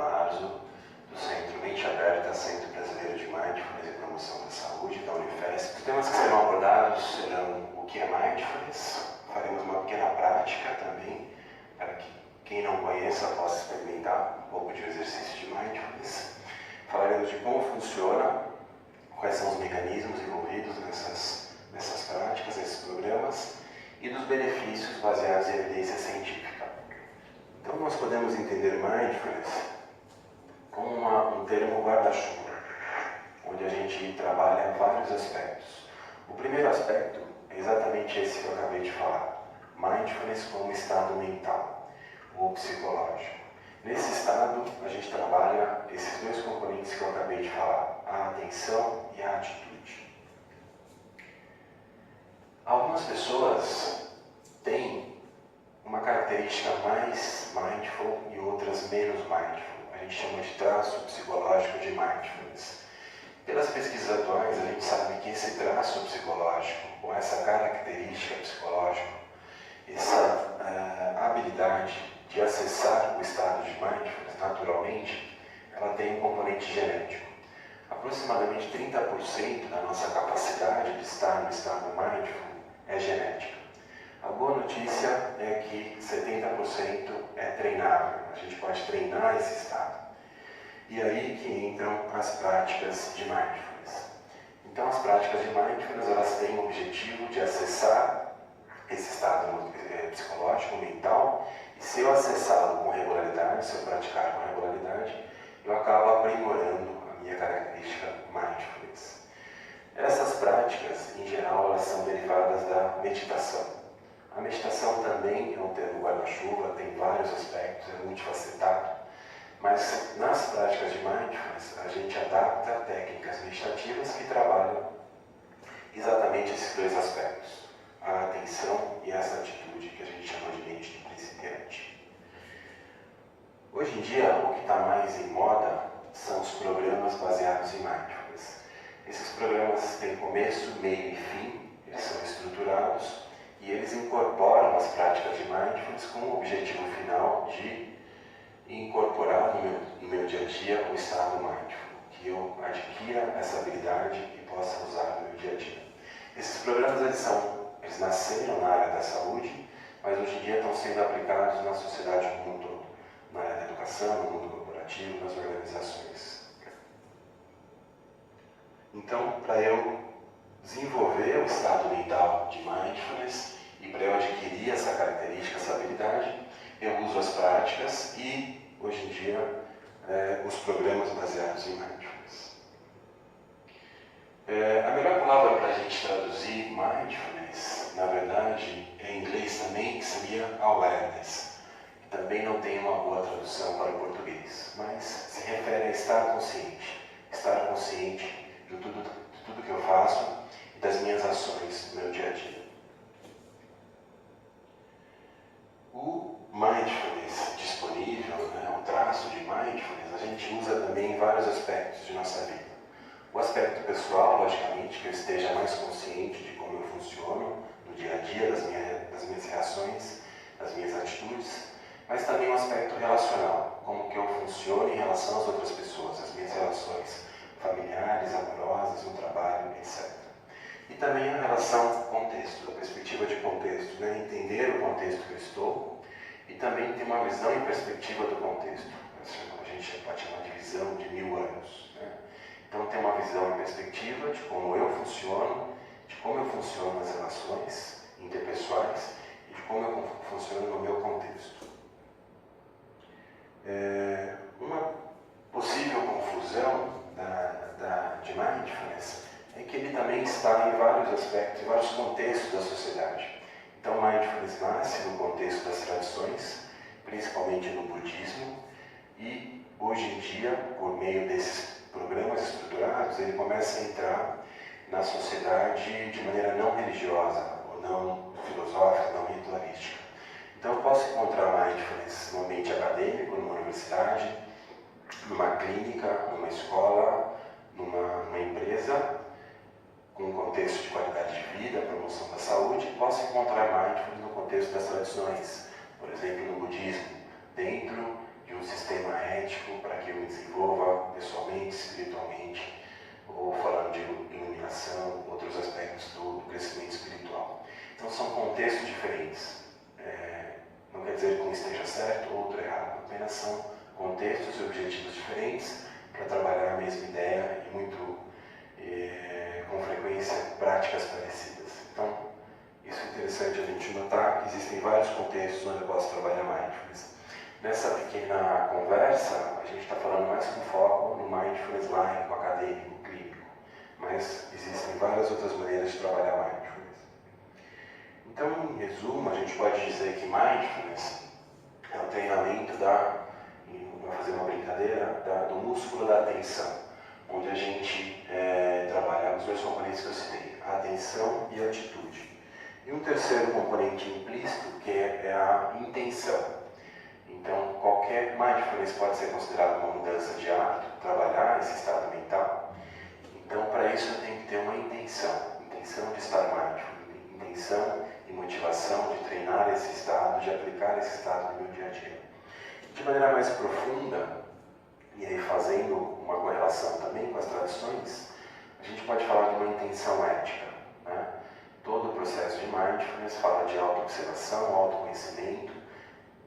Marzo, do Centro Mente Aberta, Centro Brasileiro de Mindfulness e Promoção da Saúde, da Unifesp. Os temas que serão abordados serão o que é Mindfulness, faremos uma pequena prática também, para que quem não conheça possa experimentar um pouco de exercício de Mindfulness. Falaremos de como funciona, quais são os mecanismos envolvidos nessas práticas, nesses programas, e dos benefícios baseados em evidência científica. Então nós podemos entender Mindfulness como um termo guarda-chuva, onde a gente trabalha vários aspectos. O primeiro aspecto é exatamente esse que eu acabei de falar, Mindfulness como estado mental ou psicológico. Nesse estado, a gente trabalha esses dois componentes que eu acabei de falar, a atenção e a atitude. Algumas pessoas têm uma característica mais mindful e outras menos mindful. A gente chama de traço psicológico de mindfulness. Pelas pesquisas atuais, a gente sabe que esse traço psicológico, ou essa característica psicológica, essa habilidade de acessar o estado de mindfulness naturalmente, ela tem um componente genético. Aproximadamente 30% da nossa capacidade de estar no estado mindful é genética. A boa notícia é que 70% é treinável, a gente pode treinar esse estado. E aí que entram as práticas de Mindfulness. Então as práticas de Mindfulness, elas têm o objetivo de acessar esse estado psicológico, mental, e se eu acessá-lo com regularidade, se eu praticar com regularidade, eu acabo aprimorando a minha característica Mindfulness. Essas práticas, em geral, elas são derivadas da meditação. A meditação também é um termo guarda-chuva, tem vários aspectos, é multifacetado, mas nas práticas de Mindfulness a gente adapta técnicas meditativas que trabalham exatamente esses dois aspectos, a atenção e essa atitude que a gente chama de mente do principiante. Hoje em dia, o que está mais em moda são os programas baseados em Mindfulness. Esses programas têm começo, meio e fim, eles são estruturados, e eles incorporam as práticas de Mindfulness com o objetivo final de incorporar no meu dia a dia o estado Mindful, que eu adquira essa habilidade e possa usar no meu dia a dia. Esses programas eles nasceram na área da saúde, mas hoje em dia estão sendo aplicados na sociedade como um todo, na área da educação, no mundo corporativo, nas organizações. Então, para eu desenvolver o estado mental de Mindfulness e para eu adquirir essa característica, essa habilidade, eu uso as práticas e, hoje em dia, os programas baseados em Mindfulness. A melhor palavra para a gente traduzir Mindfulness, na verdade, é em inglês também, que seria awareness, que também não tem uma boa tradução para o português, mas se refere a estar consciente de tudo que eu faço e das minhas ações no meu dia a dia. O Mindfulness disponível, o traço de Mindfulness, a gente usa também em vários aspectos de nossa vida. O aspecto pessoal, logicamente, que eu esteja mais consciente de como eu funciono no dia a dia, das minhas reações, das minhas atitudes, mas também o aspecto relacional, como que eu funciono em relação às outras pessoas, as minhas relações familiares, amorosas, no trabalho, etc. E também a relação contexto, a perspectiva de contexto, entender o contexto que eu estou e também ter uma visão e perspectiva do contexto. A gente pode chamar de visão de 1000 anos. Então ter uma visão e perspectiva de como eu funciono, de como eu funciono nas relações interpessoais e de como eu funciono no meu contexto. Uma possível confusão de Mindfulness é que ele também está em vários aspectos, em vários contextos da sociedade. Então, Mindfulness nasce no contexto das tradições, principalmente no budismo, e hoje em dia, por meio desses programas estruturados, ele começa a entrar na sociedade de maneira não religiosa, ou não filosófica, não ritualística. Então, eu posso encontrar Mindfulness no ambiente acadêmico, numa universidade, numa clínica, numa escola, numa empresa, com um contexto de qualidade de vida, promoção da saúde, posso encontrar Mindfulness no contexto das tradições, por exemplo, no budismo, dentro de um sistema ético para que eu me desenvolva pessoalmente, espiritualmente, ou falando de iluminação, outros aspectos do crescimento espiritual. Então são contextos diferentes. Não quer dizer que um esteja certo ou outro errado, apenas são contextos e objetivos diferentes para trabalhar a mesma ideia e muito, com frequência, práticas parecidas. Então, isso é interessante a gente notar que existem vários contextos onde eu posso trabalhar mindfulness. Nessa pequena conversa, a gente está falando mais com foco no mindfulness laico, acadêmico, clínico, mas existem várias outras maneiras de trabalhar mindfulness. Então, em resumo, a gente pode dizer que mindfulness é o treinamento vou fazer uma brincadeira, do músculo da atenção, onde a gente trabalha os dois componentes que eu citei, a atenção e a atitude. E um terceiro componente implícito, que é a intenção. Então, qualquer mindfulness pode ser considerado uma mudança de hábito, trabalhar esse estado mental. Então, para isso eu tenho que ter uma intenção de estar mindful, intenção e motivação de treinar esse estado, de aplicar esse estado no meu dia a dia. De maneira mais profunda, e aí fazendo uma correlação também com as tradições, a gente pode falar de uma intenção ética, né? Todo o processo de mindfulness fala de autoobservação, autoconhecimento,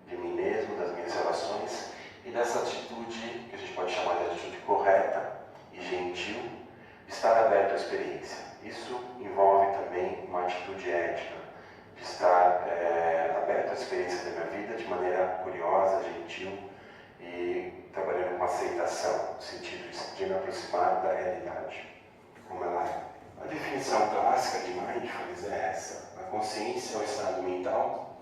de mim mesmo, das minhas relações, e dessa atitude, que a gente pode chamar de atitude correta e gentil, de estar aberto à experiência. Isso envolve também uma atitude ética, de estar aberto à experiência da minha vida de maneira curiosa, gentil e trabalhando com aceitação, no sentido de me aproximar da realidade, como ela é. A definição clássica de mindfulness é essa: a consciência é um estado mental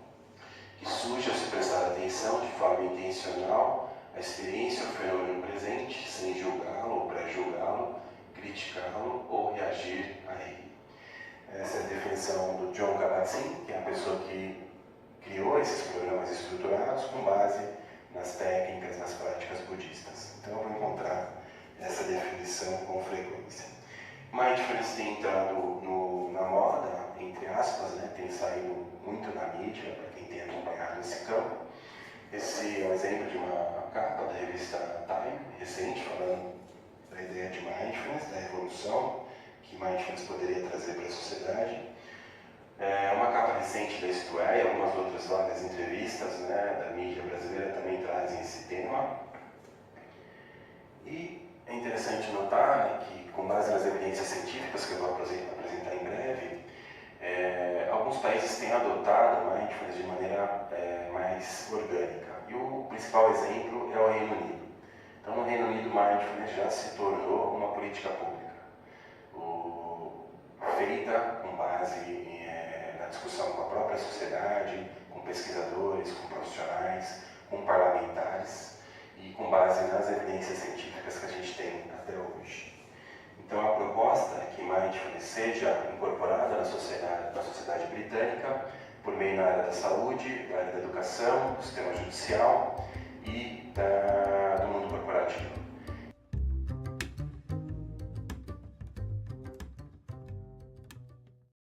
que surge ao se prestar atenção de forma intencional à experiência ou fenômeno presente, sem julgá-lo ou pré-julgá-lo, criticá-lo ou reagir a ele. Essa é a definição do Jon Kabat-Zinn, que é a pessoa que criou esses programas estruturados com base nas técnicas, nas práticas budistas. Então eu vou encontrar essa definição com frequência. Mindfulness tem entrado na moda, entre aspas, né? Tem saído muito na mídia, para quem tem acompanhado esse campo. Esse é um exemplo de uma capa da revista Time, recente, falando da ideia de mindfulness, da evolução que mindfulness poderia trazer para a sociedade. Uma capa recente da Isto É, e algumas outras várias entrevistas, né, da mídia brasileira também trazem esse tema. E é interessante notar, né, que, com base nas evidências científicas que eu vou apresentar em breve, alguns países têm adotado mindfulness de maneira mais orgânica. E o principal exemplo é o Reino Unido. Então, no Reino Unido, mindfulness já se tornou uma política pública, feita com base na discussão com a própria sociedade, com pesquisadores, com profissionais, com parlamentares e com base nas evidências científicas que a gente tem até hoje. Então, a proposta é que mindfulness seja incorporada na sociedade britânica por meio da área da saúde, da área da educação, do sistema judicial e da